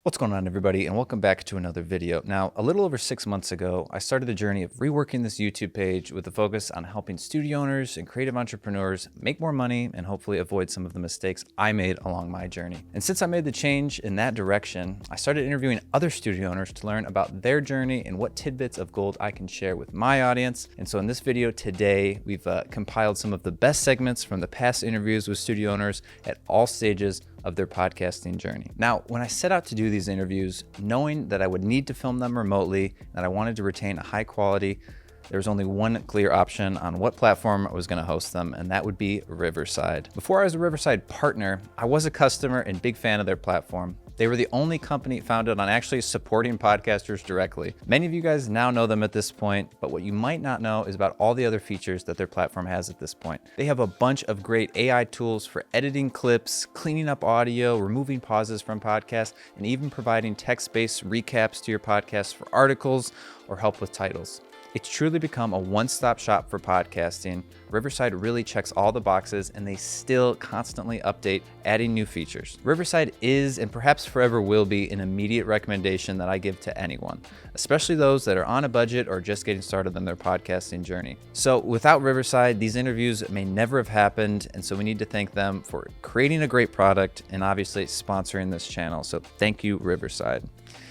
What's going on, everybody, and welcome back to another video. Now, a little over 6 months ago, I started the journey of reworking this YouTube page with a focus on helping studio owners and creative entrepreneurs make more money and hopefully avoid some of the mistakes I made along my journey. And since I made the change in that direction, I started interviewing other studio owners to learn about their journey and what tidbits of gold I can share with my audience. And so in this video today, we've compiled some of the best segments from the past interviews with studio owners at all stages of their podcasting journey. Now, when I set out to do these interviews, knowing that I would need to film them remotely and that I wanted to retain a high quality, there was only one clear option on what platform I was going to host them, and that would be Riverside. Before I was a Riverside partner, I was a customer and big fan of their platform. They were the only company founded on actually supporting podcasters directly. Many of you guys now know them at this point, but what you might not know is about all the other features that their platform has at this point. They have a bunch of great AI tools for editing clips, cleaning up audio, removing pauses from podcasts, and even providing text-based recaps to your podcast for articles or help with titles. It's truly become a one-stop shop for podcasting. Riverside really checks all the boxes, and they still constantly update, adding new features. Riverside is, and perhaps forever will be, an immediate recommendation that I give to anyone, especially those that are on a budget or just getting started on their podcasting journey. So without Riverside, these interviews may never have happened, and so we need to thank them for creating a great product and obviously sponsoring this channel. So thank you, Riverside.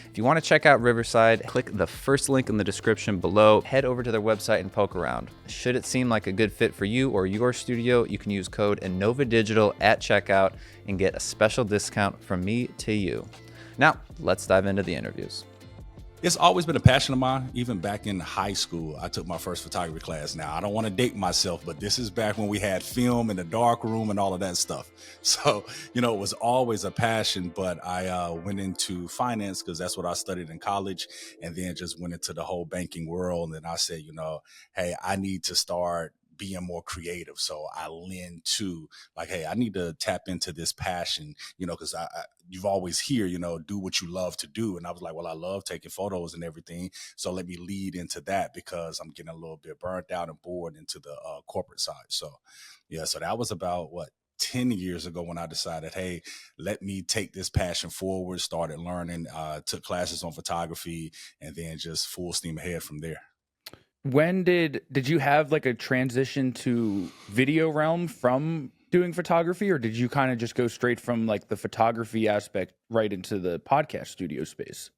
If you want to check out Riverside, click the first link in the description below. Head over to their website and poke around. Should it seem like a good fit for you or your studio, you can use code INNOVADIGITAL at checkout and get a special discount from me to you. Now, let's dive into the interviews. It's always been a passion of mine. Even back in high school, I took my first photography class. Now, I don't want to date myself, but this is back when we had film in the dark room and all of that stuff. So, it was always a passion, but I went into finance because that's what I studied in college, and then just went into the whole banking world. And I said, hey, I need to start being more creative. So I lend to hey, I need to tap into this passion, because you've always hear, do what you love to do. And I was like, well, I love taking photos and everything. So let me lead into that because I'm getting a little bit burnt out and bored into the corporate side. So yeah, so that was about 10 years ago when I decided, hey, let me take this passion forward, started learning, took classes on photography, and then just full steam ahead from there. When did you have a transition to video realm from doing photography, or did you kind of just go straight from the photography aspect right into the podcast studio space?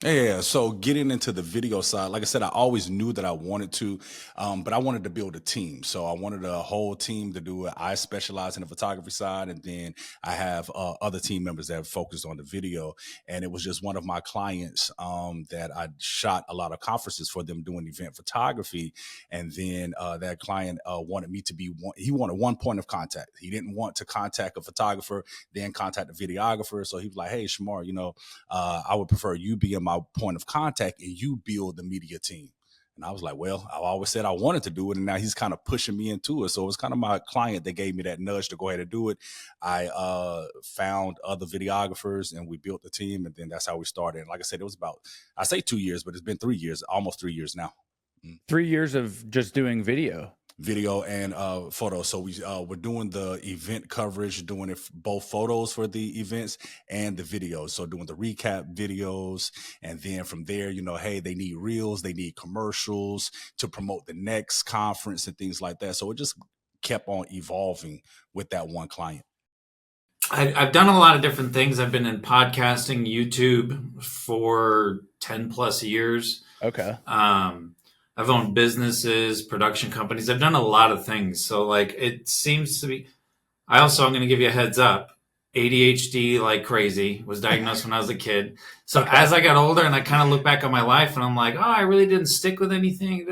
Yeah, so getting into the video side, like I said, I always knew that I wanted to, but I wanted to build a team. So I wanted a whole team to do it. I specialize in the photography side, and then I have other team members that focused on the video. And it was just one of my clients that I shot a lot of conferences for them doing event photography. And then that client wanted me to be he wanted one point of contact. He didn't want to contact a photographer, then contact a videographer. So he was like, hey, Shamar, I would prefer you be in my point of contact and you build the media team. And I was like, well, I always said I wanted to do it, and now he's kind of pushing me into it. So it was kind of my client that gave me that nudge to go ahead and do it. I found other videographers and we built the team, and then that's how we started. And like I said, it was about, I say 2 years, but it's been 3 years, almost 3 years now. 3 years of just doing video and photos. So we're doing the event coverage, doing it both photos for the events and the videos. So doing the recap videos, and then from there, hey, they need reels, they need commercials to promote the next conference and things like that. So it just kept on evolving with that one client. I've done a lot of different things. I've been in podcasting, YouTube for 10 plus years. Okay. I've owned businesses, production companies. I've done a lot of things. So it seems to be, I'm going to give you a heads up. ADHD like crazy, was diagnosed when I was a kid. So as I got older and I kind of look back on my life and I'm like, oh, I really didn't stick with anything.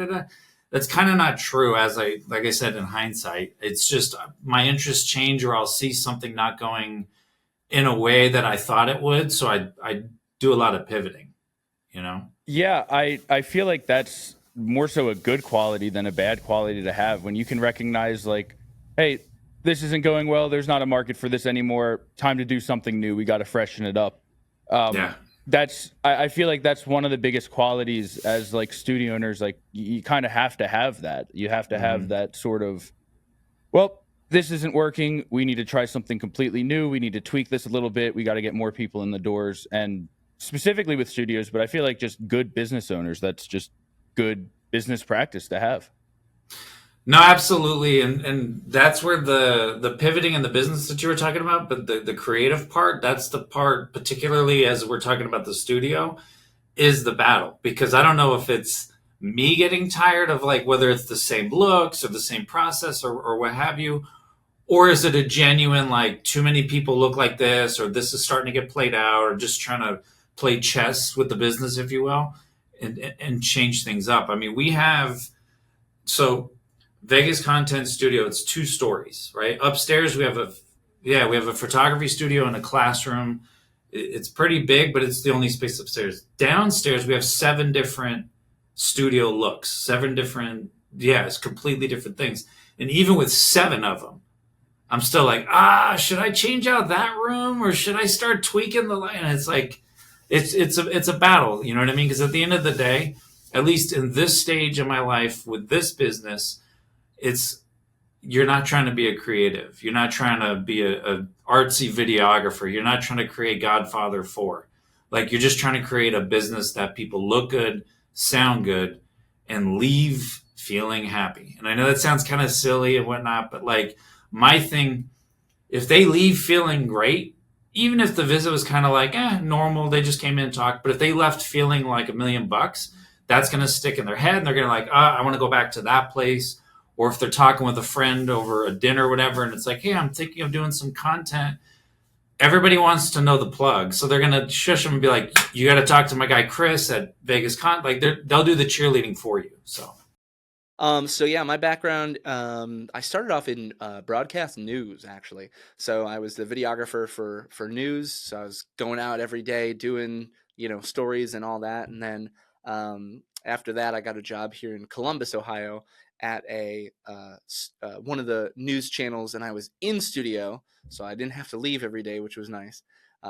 That's kind of not true. Like I said, in hindsight, it's just my interests change, or I'll see something not going in a way that I thought it would. So I do a lot of pivoting, Yeah, I feel like that's more so a good quality than a bad quality to have, when you can recognize hey, this isn't going well, there's not a market for this anymore, time to do something new, we got to freshen it up. I feel like that's one of the biggest qualities as studio owners. You kind of have to have that. You have to have that sort of, well, this isn't working, we need to try something completely new, we need to tweak this a little bit, we got to get more people in the doors. And specifically with studios, but I feel like just good business owners, that's just good business practice to have. No, absolutely, and that's where the pivoting in the business that you were talking about, but the creative part, that's the part, particularly as we're talking about the studio, is the battle. Because I don't know if it's me getting tired of like whether it's the same looks or the same process or what have you, or is it a genuine like too many people look like this, or this is starting to get played out, or just trying to play chess with the business, if you will, and change things up. I mean, we have so Vegas Content Studio. It's 2 stories, right? Upstairs we have a photography studio and a classroom. It's pretty big, but it's the only space upstairs. Downstairs we have 7 different studio looks, 7 different, it's completely different things. And even with 7 of them, I'm still like, should I change out that room or should I start tweaking the light? And it's like, it's a battle, you know what I mean? Because at the end of the day, at least in this stage of my life with this business, it's you're not trying to be a creative. You're not trying to be a artsy videographer. You're not trying to create Godfather 4. Like you're just trying to create a business that people look good, sound good, and leave feeling happy. And I know that sounds kind of silly and whatnot, but like my thing, if they leave feeling great, even if the visit was kind of like normal, they just came in and talked, but if they left feeling like $1,000,000, that's going to stick in their head and they're going to like, I want to go back to that place. Or if they're talking with a friend over a dinner or whatever, and it's like, hey, I'm thinking of doing some content. Everybody wants to know the plug. So they're going to shush them and be like, you got to talk to my guy, Chris at Vegas Con. Like they'll do the cheerleading for you. So So my background, I started off in broadcast news actually. So I was the videographer for news. So I was going out every day doing, stories and all that. And then after that, I got a job here in Columbus, Ohio, at a one of the news channels, and I was in studio, so I didn't have to leave every day, which was nice.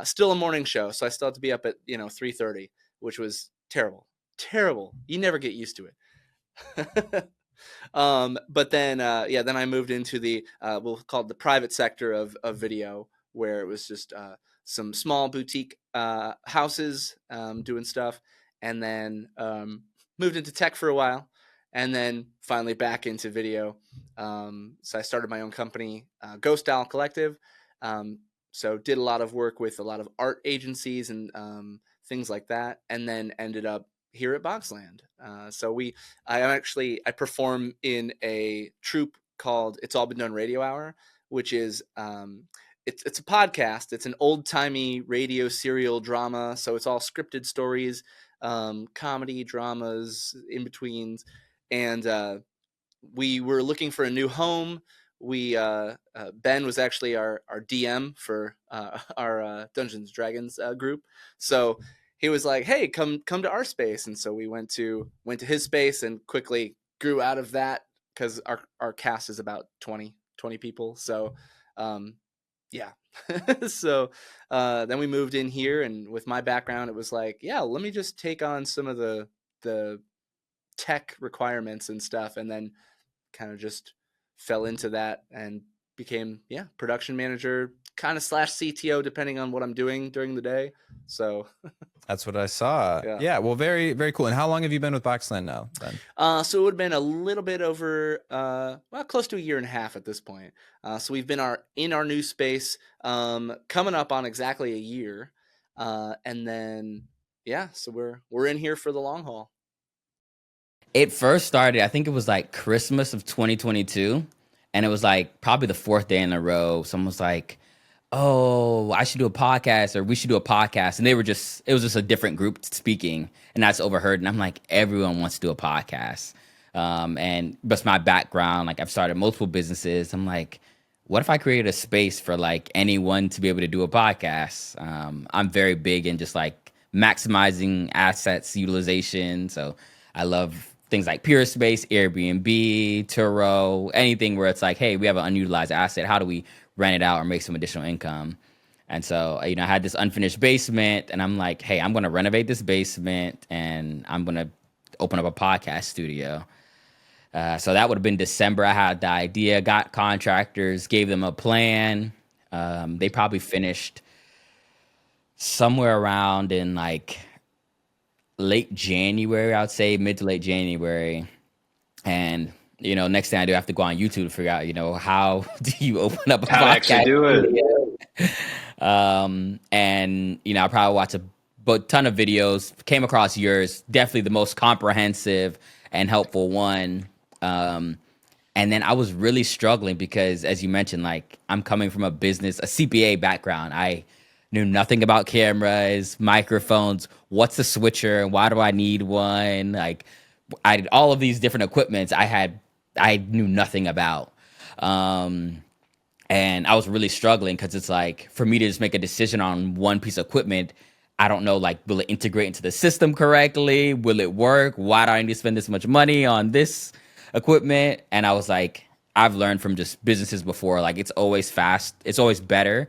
Still a morning show, so I still had to be up at 3:30, which was terrible. You never get used to it. But then then I moved into the we'll call it the private sector of video, where it was just some small boutique houses doing stuff, and then moved into tech for a while, and then finally back into video. So I started my own company, Ghost Style Collective. So did a lot of work with a lot of art agencies and things like that, and then ended up here at Boxland. I perform in a troupe called It's All Been Done Radio Hour, which is it's a podcast. It's an old timey radio serial drama. So it's all scripted stories, comedy, dramas, in betweens, and we were looking for a new home. We Ben was actually our DM for our Dungeons and Dragons group, so he was like, "Hey, come to our space," and so we went to his space and quickly grew out of that because our cast is about 20 people. So, yeah. So then we moved in here, and with my background, it was like, yeah, let me just take on some of the tech requirements and stuff, and then kind of just fell into that and became production manager, kind of / CTO, depending on what I'm doing during the day. So That's what I saw. Yeah. Well, very, very cool. And how long have you been with Boxland now, then? So it would have been a little bit over, close to 1.5 years at this point. So we've been in our new space, coming up on exactly 1 year. And then, so we're in here for the long haul. It first started, I think it was like Christmas of 2022. And it was like probably the 4th day in a row. Someone was like, oh, I should do a podcast, or we should do a podcast. And it was just a different group speaking, and that's overheard. And I'm like, everyone wants to do a podcast. And that's my background. Like I've started multiple businesses. I'm like, what if I created a space for like anyone to be able to do a podcast? I'm very big in just like maximizing assets utilization. So I love things like Peerspace, Airbnb, Turo, anything where it's like, hey, we have an unutilized asset. How do we rent it out or make some additional income? And so, I had this unfinished basement, and I'm like, hey, I'm going to renovate this basement, and I'm going to open up a podcast studio. So that would have been December. I had the idea, got contractors, gave them a plan. They probably finished somewhere around in like late January, I would say mid to late January. And, next thing I do, I have to go on YouTube to figure out, how do you open up a How to actually podcast do it. studio? And, I probably watched a ton of videos, came across yours, definitely the most comprehensive and helpful one. And then I was really struggling because, as you mentioned, like I'm coming from a CPA background. I knew nothing about cameras, microphones, what's a switcher, and why do I need one? Like, all of these different equipments I knew nothing about. And I was really struggling because it's like for me to just make a decision on one piece of equipment, I don't know, like, will it integrate into the system correctly? Will it work? Why do I need to spend this much money on this equipment? And I was like, I've learned from just businesses before, like it's always better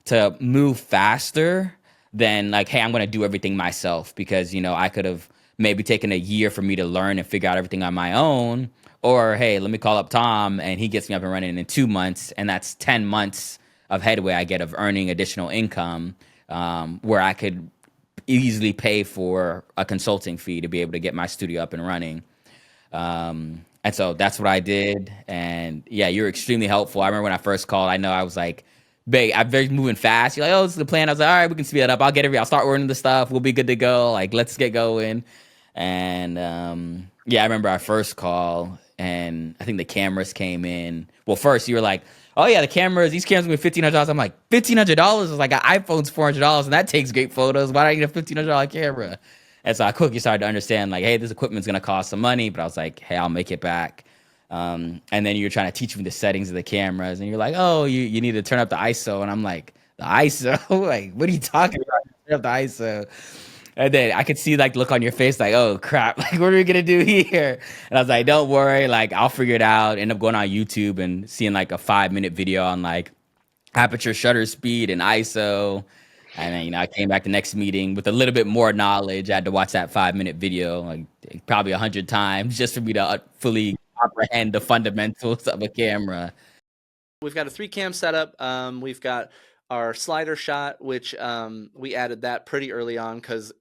to move faster than like, hey, I'm going to do everything myself, because, I could have maybe taken a year for me to learn and figure out everything on my own. Or, hey, let me call up Tom and he gets me up and running in 2 months. And that's 10 months of headway I get of earning additional income, where I could easily pay for a consulting fee to be able to get my studio up and running. And so that's what I did. And yeah, you're extremely helpful. I remember when I first called, I know I was like, babe, I'm very moving fast. You're like, oh, this is the plan. I was like, all right, we can speed it up. I'll start ordering the stuff. We'll be good to go. Like, let's get going. And yeah, I remember our first call, and I think the cameras came in. Well, first you were like, oh yeah, these cameras will be $1,500. I'm like, $1,500 is like an iPhone's $400, and that takes great photos. Why do I need a $1,500 camera? And so I quickly started to understand, like, hey, this equipment's gonna cost some money, but I was like, hey, I'll make it back. And then you're trying to teach me the settings of the cameras, and you're like, oh, you need to turn up the ISO, and I'm like, the ISO? Like, what are you talking about? Turn up the ISO. And then I could see like look on your face, like, oh crap, like what are we gonna do here? And I was like, don't worry, like I'll figure it out. End up going on YouTube and seeing like a 5-minute video on like aperture shutter speed and ISO. And then, I came back the next meeting with a little bit more knowledge. I had to watch that 5-minute video like probably 100 times just for me to fully comprehend the fundamentals of a camera. We've got a 3-cam setup. We've got our slider shot, which we added that pretty early on because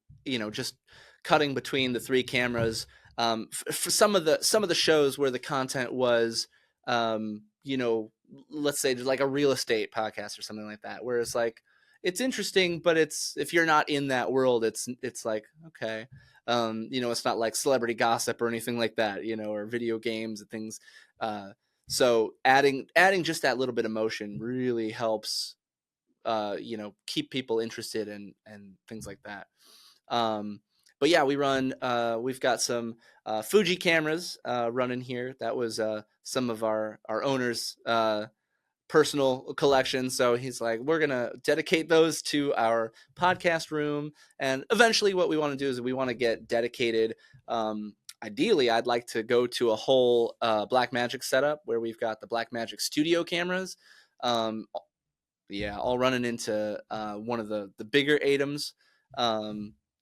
just cutting between the 3 cameras for some of the shows where the content was let's say like a real estate podcast or something like that, where it's like it's interesting, but if you're not in that world, it's like, okay, it's not like celebrity gossip or anything like that, or video games and things. So adding just that little bit of motion really helps keep people interested and things like that. But yeah, we've got some Fuji cameras running here. That was some of our owners' personal collection. So he's like, we're going to dedicate those to our podcast room. And eventually what we want to do is we want to get dedicated. Ideally, I'd like to go to a whole Blackmagic setup where we've got the Blackmagic studio cameras. All running into one of the bigger ATEMs.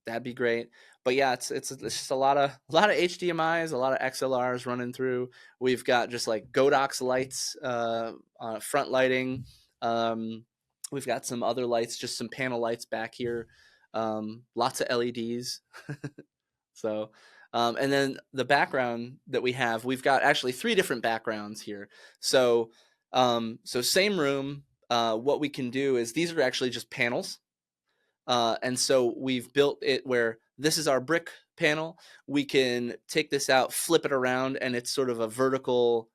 That'd be great. But yeah, it's just a lot of HDMIs, a lot of XLRs running through. We've got just like Godox lights, front lighting. We've got some other lights, just some panel lights back here. Lots of LEDs. So, and then the background that we've got actually 3 different backgrounds here. So same room. What we can do is these are actually just panels. And so we've built it where this is our brick panel. We can take this out, flip it around, and it's sort of a vertical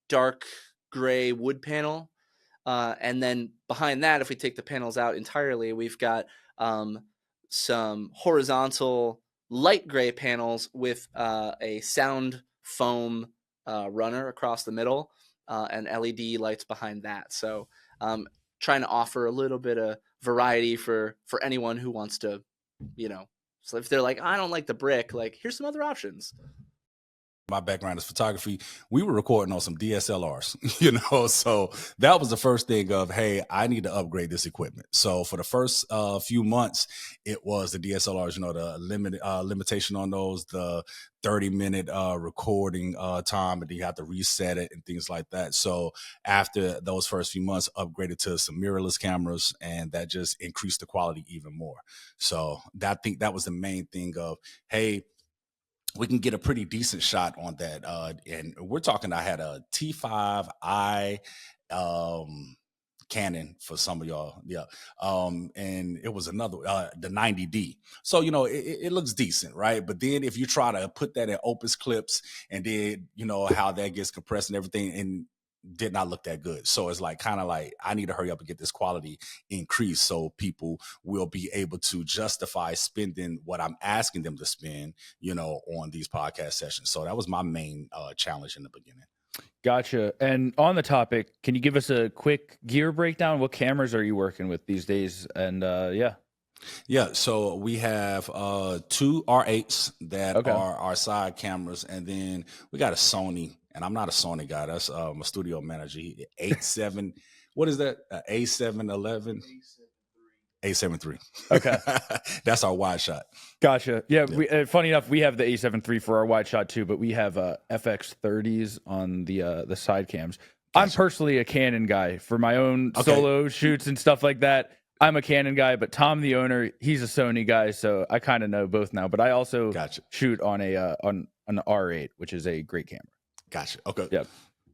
dark gray wood panel. And then behind that, if we take the panels out entirely, we've got some horizontal light gray panels with a sound foam runner across the middle and LED lights behind that. So trying to offer a little bit of variety for anyone who wants to, so if they're like, I don't like the brick, like here's some other options. my background is photography. We were recording on some DSLRs, you know. So that was the first thing of, hey, I need to upgrade this equipment. So for the first few months, it was the DSLRs, you know, the limitation on those, the 30-minute recording time, and then you have to reset it and things like that. So after those first few months, upgraded to some mirrorless cameras, and that just increased the quality even more. So I think that was the main thing of, hey, we can get a pretty decent shot on that. And we're talking, I had a T5i Canon for some of y'all. Yeah. And it was another, the 90D. So, you know, it looks decent, right? But then if you try to put that in Opus clips and then, you know, how that gets compressed and everything, and did not look that good. So it's like, kind of like, I need to hurry up and get this quality increased so people will be able to justify spending what I'm asking them to spend, you know, on these podcast sessions. So that was my main challenge in the beginning. Gotcha. And on the topic, can you give us a quick gear breakdown? What cameras are you working with these days? And yeah. Yeah, so we have two R8s that Okay. are our side cameras, and then we got a Sony, and I'm not a Sony guy. That's my studio manager. 87, what is that? A711? A7 III. Okay. That's our wide shot. Gotcha. Yeah. We, funny enough, we have the A7 III for our wide shot too, but we have FX30s on the side cams. Gotcha. I'm personally a Canon guy for my own solo shoots and stuff like that. I'm a Canon guy, but Tom, the owner, he's a Sony guy, so I kind of know both now. But I also shoot on on an R8, which is a great camera. Gotcha. Okay. Yep.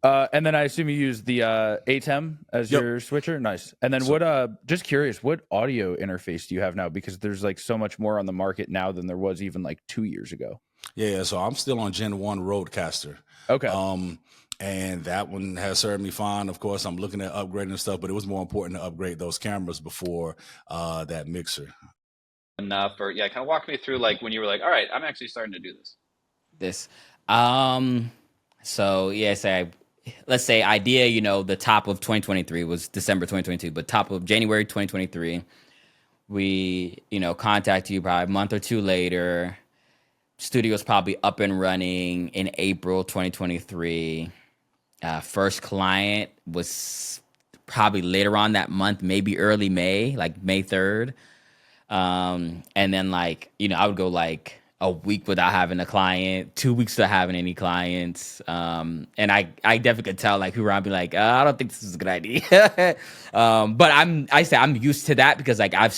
And then I assume you use the ATEM as your switcher. Nice. And then just curious, what audio interface do you have now? Because there's like so much more on the market now than there was even like 2 years ago. Yeah. So I'm still on Gen 1 Rodecaster. Okay. And that one has served me fine. Of course, I'm looking at upgrading and stuff, but it was more important to upgrade those cameras before that mixer. Enough, or kind of walk me through like when you were like, all right, I'm actually starting to do this. So let's say idea, you know, the top of 2023 was December 2022, but top of January 2023, we, you know, contact you probably a month or two later. Studio's probably up and running in April 2023. First client was probably later on that month, maybe early May, like May 3rd. And then like, you know, I would go like a week without having a client, 2 weeks without having any clients. And I definitely could tell like people around be like, I don't think this is a good idea. But I'm used to that because like I've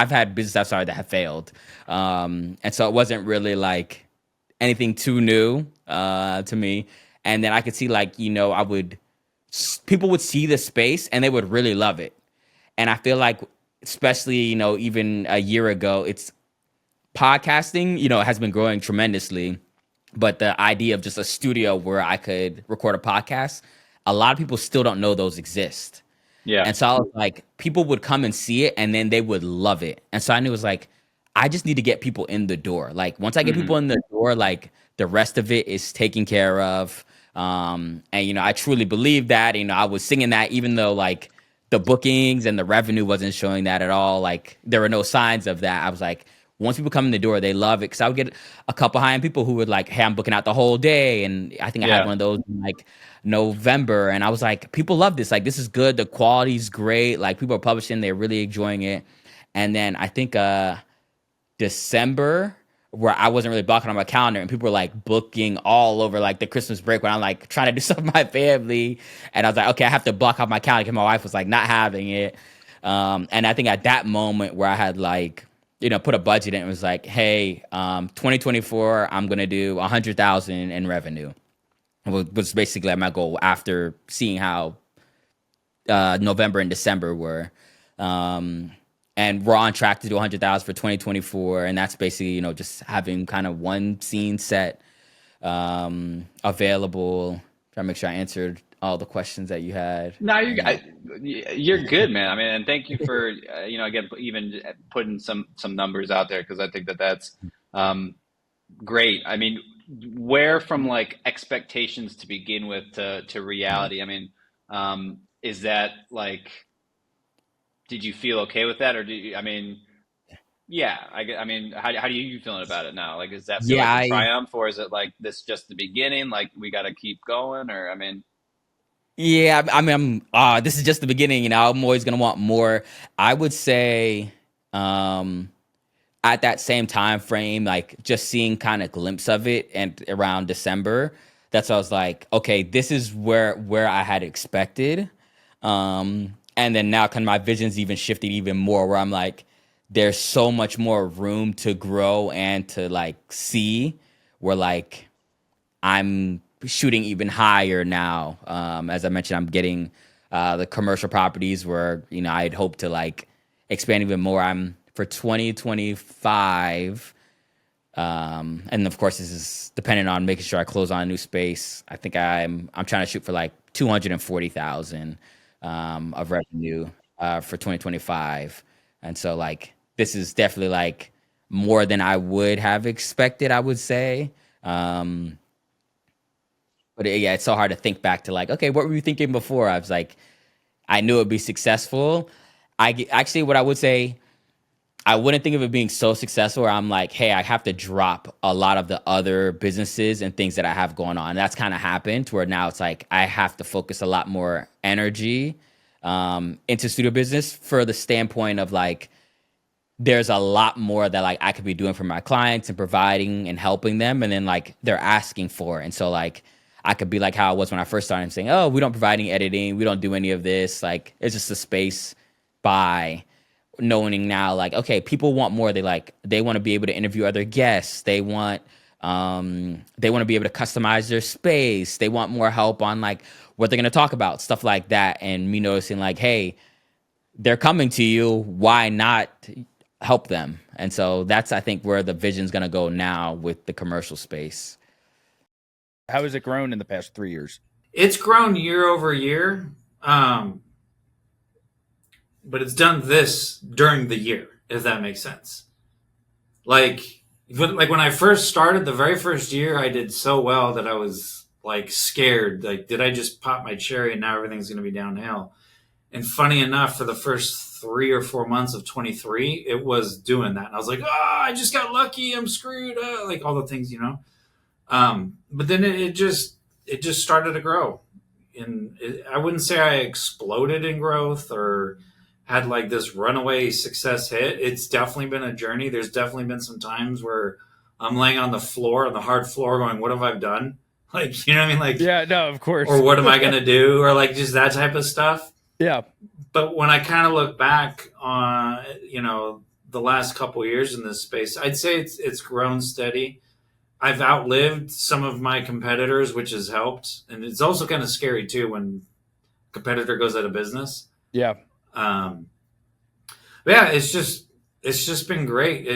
had business I've started that have failed. And so it wasn't really like anything too new to me. And then I could see like, you know, people would see the space and they would really love it. And I feel like, especially, you know, even a year ago, it's podcasting, you know, has been growing tremendously. But the idea of just a studio where I could record a podcast, a lot of people still don't know those exist. Yeah. And so I was like, people would come and see it and then they would love it. And so I knew it was like, I just need to get people in the door. Like once I get people in the door, like the rest of it is taken care of. And, you know, I truly believe that, you know, I was singing that even though like the bookings and the revenue wasn't showing that at all. Like there were no signs of that. I was like, once people come in the door, they love it. Cause I would get a couple high-end people who would like, hey, I'm booking out the whole day. And I think I had one of those in like November. And I was like, people love this. Like, this is good. The quality's great. Like people are publishing, they're really enjoying it. And then I think, December, where I wasn't really blocking on my calendar and people were like booking all over like the Christmas break when I'm like trying to do stuff with my family. And I was like, okay, I have to block off my calendar because my wife was like not having it. And I think at that moment where I had like, you know, put a budget in, it was like, hey, 2024, I'm going to do 100,000 in revenue. Was basically my goal after seeing how November and December were. And we're on track to do 100,000 for 2024. And that's basically, you know, just having kind of one scene set available. Trying to make sure I answered all the questions that you had. No, you're good, man. I mean, and thank you for, you know, again, even putting some numbers out there, because I think that's great. I mean, where from like expectations to begin with to reality? I mean, is that like, did you feel okay with that, or I mean, Yeah, I mean, how do you feeling about it now? Like, does that feel Yeah, like a I triumph, or is it like this just the beginning? Like, we got to keep going, or I mean, yeah, I mean, this is just the beginning. I'm always gonna want more. I would say, um, at that same time frame, like just seeing kind of glimpse of it, and around December, that's why I was like, okay, this is where I had expected. And then now kind of my vision's even shifted even more, where I'm like, there's so much more room to grow and to like see, where like I'm shooting even higher now. As I mentioned, I'm getting the commercial properties where I'd hope to like expand even more. I'm for 2025, and of course this is dependent on making sure I close on a new space. I think I'm trying to shoot for like 240,000 of revenue for 2025, and so like this is definitely like more than I would have expected, I would say. Um, but yeah, it's so hard to think back to like, okay, what were you thinking before? I was like, I knew it'd be successful. Actually, what I would say, I wouldn't think of it being so successful where I'm like, hey, I have to drop a lot of the other businesses and things that I have going on. That's kind of happened to where now it's like I have to focus a lot more energy into studio business, for the standpoint of like, there's a lot more that like I could be doing for my clients and providing and helping them, and then like they're asking for it. And so like I could be like how I was when I first started, saying, oh, we don't provide any editing, we don't do any of this, like it's just a space. By knowing now, like, okay, people want more. They want to be able to interview other guests. They want to be able to customize their space. They want more help on like what they're going to talk about, stuff like that. And me noticing like, hey, they're coming to you, why not help them? And so that's, I think, where the vision's going to go now with the commercial space. How has it grown in the past 3 years? It's grown year over year, but it's done this during the year, if that makes sense. Like when I first started, the very first year, I did so well that I was like scared. Like, did I just pop my cherry and now everything's going to be downhill? And funny enough, for the first 3 or 4 months of 23, it was doing that. And I was like, oh, I just got lucky. I'm screwed. Like all the things. But then it just started to grow. And I wouldn't say I exploded in growth or had like this runaway success hit. It's definitely been a journey. There's definitely been some times where I'm laying on the floor, on the hard floor, going, what have I done? Like, you know what I mean? Like, Yeah, no, of course. or what am I going to do? Or like just that type of stuff. Yeah. But when I kind of look back on, the last couple of years in this space, I'd say it's grown steady. I've outlived some of my competitors, which has helped. And it's also kind of scary too when a competitor goes out of business. Yeah. Um, but yeah, it's just been great.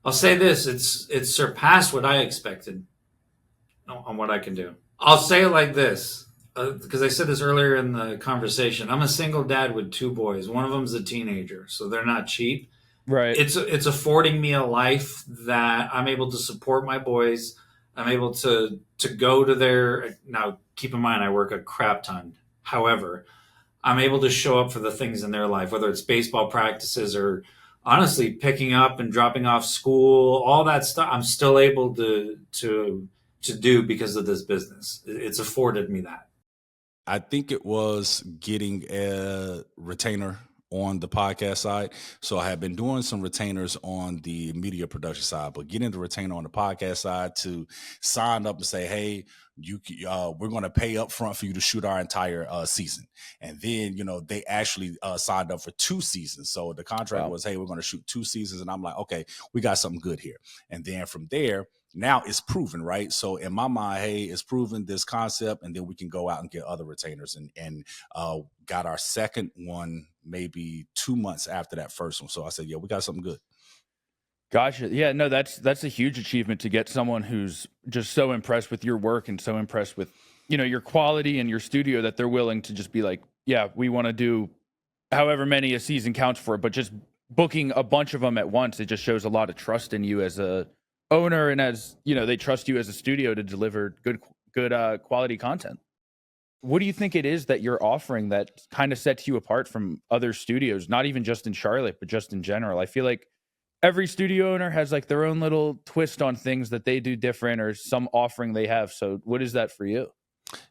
I'll say this, it's surpassed what I expected on what I can do. I'll say it like this, because I said this earlier in the conversation. I'm a single dad with 2 boys. One of them's a teenager, so they're not cheap. Right. It's affording me a life that I'm able to support my boys. I'm able to go to their, now keep in mind I work a crap ton. However, I'm able to show up for the things in their life, whether it's baseball practices or honestly picking up and dropping off school, all that stuff. I'm still able to do because of this business. It's afforded me that. I think it was getting a retainer on the podcast side. So I have been doing some retainers on the media production side, but getting the retainer on the podcast side to sign up and say, hey, we're going to pay up front for you to shoot our entire season. And then, they actually signed up for 2 seasons. So the contract was, hey, we're going to shoot 2 seasons. And I'm like, okay, we got something good here. And then from there, now it's proven, right? So in my mind, hey, it's proven this concept, and then we can go out and get other retainers, and got our second one maybe 2 months after that first one. So I said, yeah, we got something good. Gotcha. Yeah, no, that's a huge achievement to get someone who's just so impressed with your work and so impressed with, your quality and your studio that they're willing to just be like, yeah, we want to do however many a season counts for, but just booking a bunch of them at once, it just shows a lot of trust in you as a owner, and as they trust you as a studio to deliver good quality content. what do you think it is that you're offering that kind of sets you apart from other studios, not even just in Charlotte, but just in general? I feel like every studio owner has like their own little twist on things that they do different or some offering they have. So what is that for you?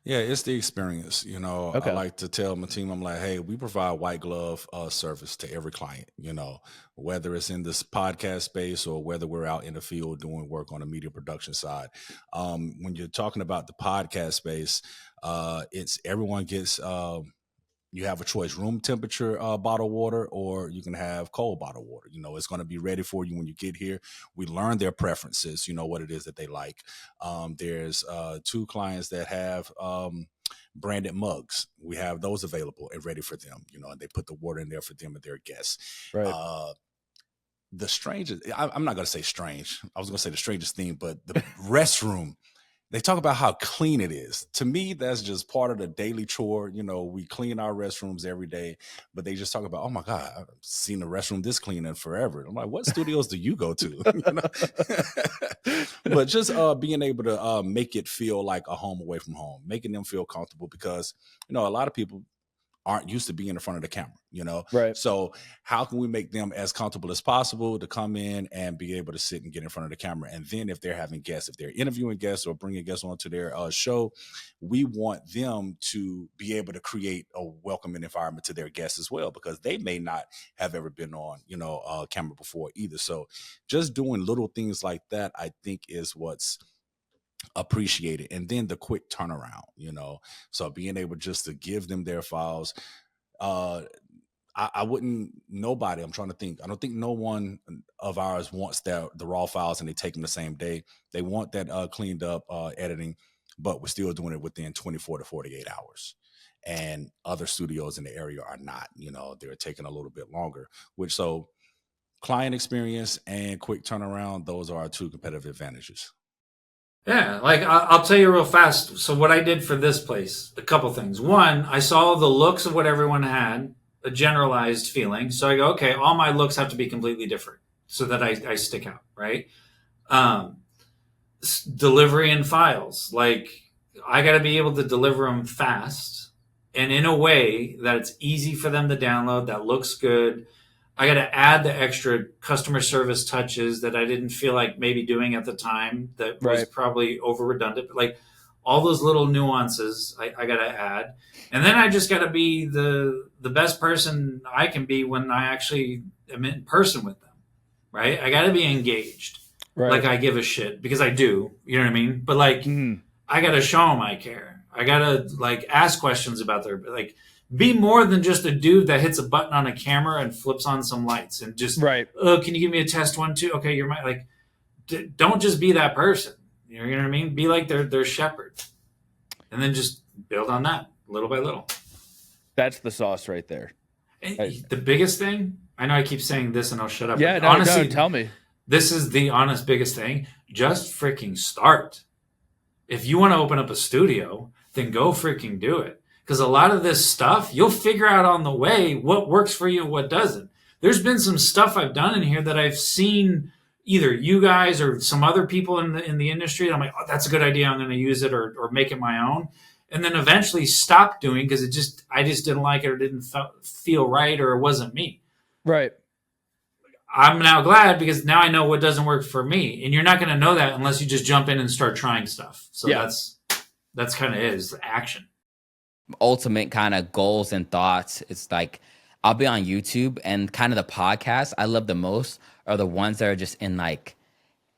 Yeah, it's the experience. I Okay. like to tell my team, I'm like, hey, we provide white glove service to every client, whether it's in this podcast space or whether we're out in the field doing work on the media production side. When you're talking about the podcast space, it's everyone gets you have a choice: room temperature bottled water, or you can have cold bottled water. It's going to be ready for you when you get here. We learn their preferences, what it is that they like. There's 2 clients that have branded mugs. We have those available and ready for them, and they put the water in there for them and their guests. Right. The strangest, I'm not going to say strange. I was going to say the strangest thing, but the restroom. They talk about how clean it is. To me, that's just part of the daily chore. We clean our restrooms every day, but they just talk about, oh my God, I've seen the restroom this clean in forever. I'm like, what studios do you go to? But just being able to make it feel like a home away from home, making them feel comfortable, because, a lot of people aren't used to being in front of the camera, Right. So how can we make them as comfortable as possible to come in and be able to sit and get in front of the camera? And then if they're having guests, if they're interviewing guests or bringing guests onto their show, we want them to be able to create a welcoming environment to their guests as well, because they may not have ever been on, camera before either. So just doing little things like that, I think, is what's appreciated. And then the quick turnaround, so being able just to give them their files. I wouldn't, nobody, I'm trying to think, I don't think no one of ours wants the raw files and they take them the same day. They want that cleaned up editing, but we're still doing it within 24 to 48 hours. And other studios in the area are not, they're taking a little bit longer, so client experience and quick turnaround, those are our 2 competitive advantages. Yeah, like I'll tell you real fast. So what I did for this place, a couple things. One, I saw the looks of what everyone had, a generalized feeling. So I go, okay, all my looks have to be completely different so that I stick out, right? Delivery and files. Like I got to be able to deliver them fast and in a way that it's easy for them to download, that looks good. I got to add the extra customer service touches that I didn't feel like maybe doing at the time that was probably over redundant. But like all those little nuances I got to add. And then I just got to be the best person I can be when I actually am in person with them, right? I got to be engaged. Right. Like I give a shit, because I do, you know what I mean? But like I got to show them I care. I got to like ask questions about their, like, be more than just a dude that hits a button on a camera and flips on some lights and just, oh, can you give me a test 1, 2? Okay, you're my, like, don't just be that person. You know what I mean? Be like their shepherd. And then just build on that little by little. That's the sauce right there. The biggest thing, I know I keep saying this and I'll shut up. Yeah, no, honestly, tell me. This is the honest biggest thing. Just freaking start. If you want to open up a studio, then go freaking do it. Because a lot of this stuff, you'll figure out on the way what works for you and what doesn't. There's been some stuff I've done in here that I've seen either you guys or some other people in the industry. And I'm like, oh, that's a good idea. I'm going to use it or make it my own. And then eventually stop doing because I just didn't like it or didn't feel right or it wasn't me. Right. I'm now glad because now I know what doesn't work for me. And you're not going to know that unless you just jump in and start trying stuff. So that's kind of it, is action. Ultimate kind of goals and thoughts. It's like I'll be on YouTube and kind of the podcasts I love the most are the ones that are just in like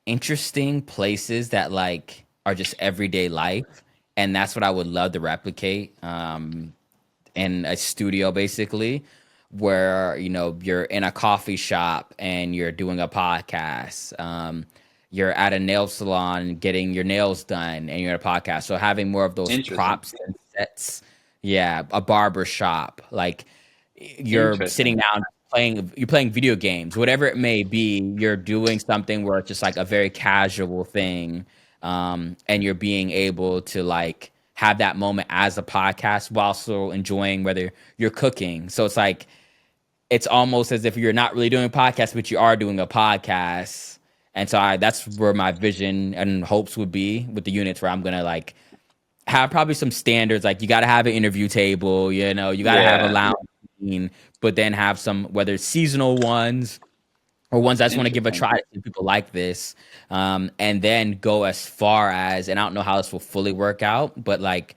interesting places that like are just everyday life. And that's what I would love to replicate in a studio, basically, where, you're in a coffee shop and you're doing a podcast. You're at a nail salon getting your nails done and you're in a podcast. So having more of those props and sets. Yeah, a barber shop. Like you're sitting down you're playing video games, whatever it may be. You're doing something where it's just like a very casual thing. And you're being able to like have that moment as a podcast while also enjoying whether you're cooking. So it's like, it's almost as if you're not really doing a podcast, but you are doing a podcast. And so that's where my vision and hopes would be with the units, where I'm going to like have probably some standards, like you got to have an interview table, you know, you got to have a Yeah. lounge scene, but then have some, whether it's seasonal ones or ones I just want to give a Interesting. try to see if people like this, and then go as far as, and I don't know how this will fully work out, but like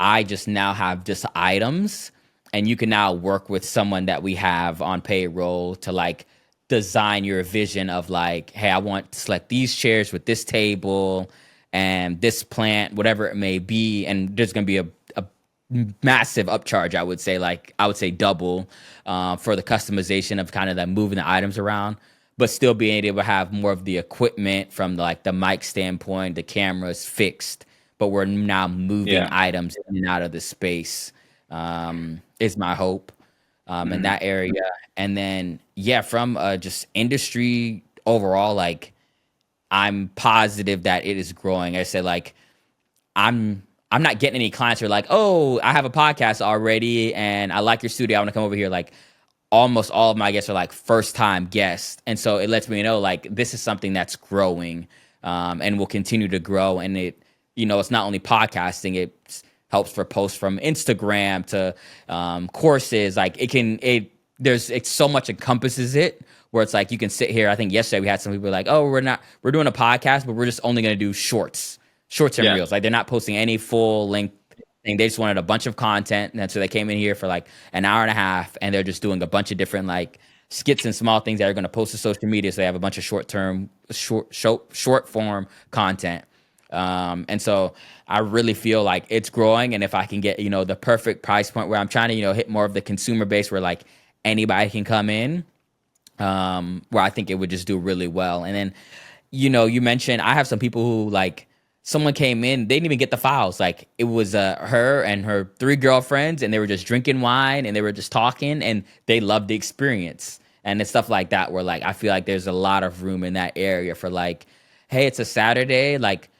I just now have just items, and you can now work with someone that we have on payroll to like design your vision of like, hey, I want to select these chairs with this table and this plant, whatever it may be, and there's going to be a massive upcharge. I would say double for the customization of kind of that moving the items around, but still being able to have more of the equipment from like the mic standpoint, the cameras fixed, but we're now moving Yeah. items in and out of the space. Is my hope in Mhm. that area. And then yeah, from just industry overall, like I'm positive that it is growing. I said like I'm I'm not getting any clients who are like, oh, I have a podcast already and I like your studio. I want to come over here. Like almost all of my guests are like first time guests. And so it lets me know like this is something that's growing and will continue to grow. And it, you know, it's not only podcasting, it helps for posts from Instagram to courses. Like it's so much encompasses it where it's like you can sit here. I think yesterday we had some people like, oh, we're doing a podcast, but we're just only going to do shorts and Yeah. reels. Like they're not posting any full length thing. They just wanted a bunch of content, and so they came in here for like an hour and a half, and they're just doing a bunch of different like skits and small things that are going to post to social media. So they have a bunch of short form content. And so I really feel like it's growing, and if I can get the perfect price point where I'm trying to hit more of the consumer base where like anybody can come in, where I think it would just do really well. And then, you mentioned I have some people who like someone came in, they didn't even get the files. Like it was her and her 3 girlfriends, and they were just drinking wine and they were just talking, and they loved the experience. And it's stuff like that where like I feel like there's a lot of room in that area for like, hey, it's a Saturday, like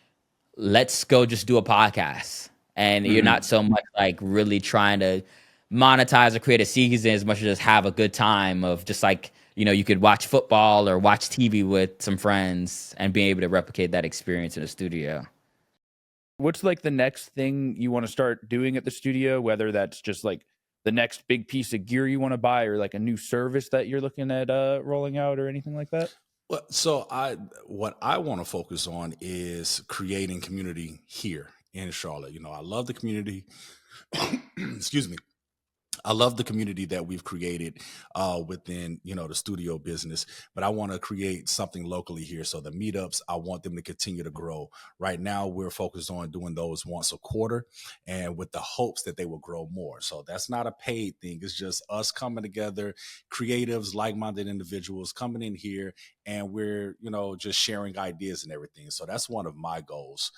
let's go just do a podcast. And you're Mhm. not so much like really trying to monetize or create a season as much as just have a good time of just like, you could watch football or watch TV with some friends and being able to replicate that experience in a studio. What's like the next thing you want to start doing at the studio, whether that's just like the next big piece of gear you want to buy or like a new service that you're looking at rolling out or anything like that? Well, what I want to focus on is creating community here in Charlotte. I love the community. Excuse me. I love the community that we've created within, the studio business, but I want to create something locally here. So the meetups, I want them to continue to grow. Right now, we're focused on doing those once a quarter, and with the hopes that they will grow more. So that's not a paid thing. It's just us coming together, creatives, like-minded individuals coming in here, and we're, just sharing ideas and everything. So that's one of my goals.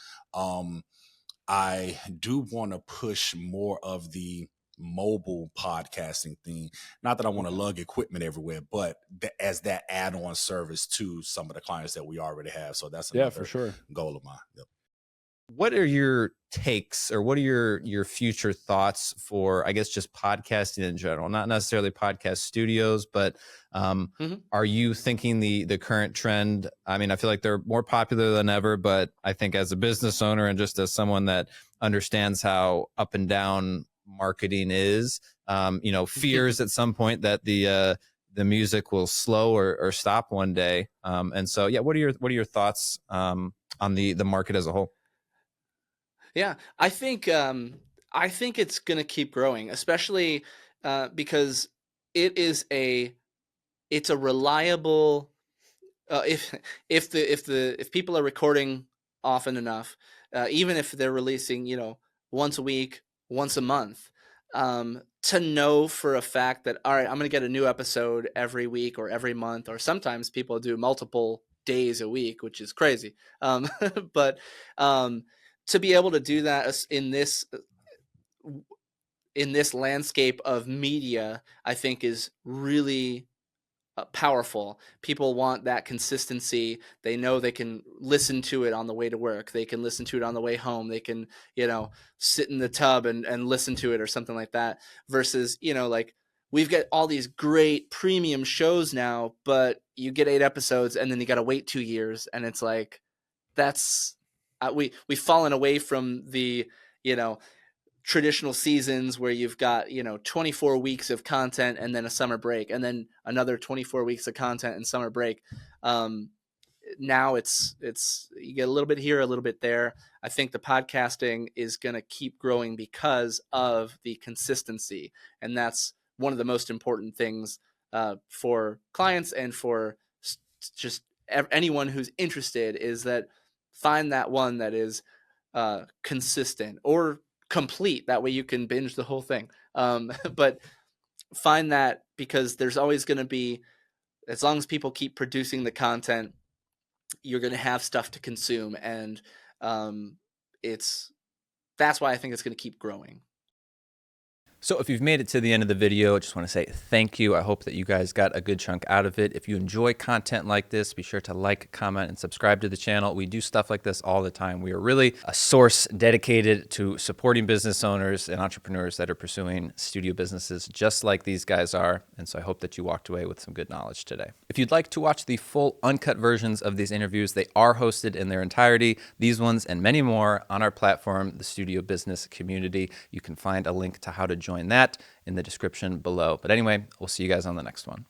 I do want to push more of the mobile podcasting thing. Not that I want to Okay. lug equipment everywhere, but as that add-on service to some of the clients that we already have. So that's Yeah, for another sure. goal of mine. Yep. What are your takes, or what are your future thoughts for, I guess, just podcasting in general? Not necessarily podcast studios, but Mhm. are you thinking the current trend? I mean, I feel like they're more popular than ever, but I think as a business owner and just as someone that understands how up and down marketing is, fears at some point that the music will slow or stop one day. And so, yeah, what are your thoughts on the market as a whole? Yeah, I think it's gonna keep growing, especially because it is it's a reliable if if people are recording often enough, even if they're releasing once a week, once a month, to know for a fact that all right, I'm gonna get a new episode every week or every month, or sometimes people do multiple days a week, which is crazy. But um, to be able to do that in this landscape of media, I think is really powerful. People want that consistency. They know they can listen to it on the way to work. They can listen to it on the way home. They can, sit in the tub and listen to it or something like that. Versus, like we've got all these great premium shows now, but you get 8 episodes and then you got to wait 2 years. And it's like, that's we've fallen away from the, traditional seasons where you've got 24 weeks of content and then a summer break and then another 24 weeks of content and summer break. Now it's you get a little bit here, a little bit there. I think the podcasting is going to keep growing because of the consistency, and that's one of the most important things for clients and for just anyone who's interested, is that find that one that is consistent or complete. That way you can binge the whole thing. But find that, because there's always going to be, as long as people keep producing the content, you're going to have stuff to consume, and that's why I think it's going to keep growing. So if you've made it to the end of the video, I just want to say thank you. I hope that you guys got a good chunk out of it. If you enjoy content like this, be sure to like, comment, and subscribe to the channel. We do stuff like this all the time. We are really a source dedicated to supporting business owners and entrepreneurs that are pursuing studio businesses just like these guys are. And so I hope that you walked away with some good knowledge today. If you'd like to watch the full uncut versions of these interviews, they are hosted in their entirety, these ones and many more, on our platform, the Studio Business Community. You can find a link to how to join that in the description below. But anyway, we'll see you guys on the next one.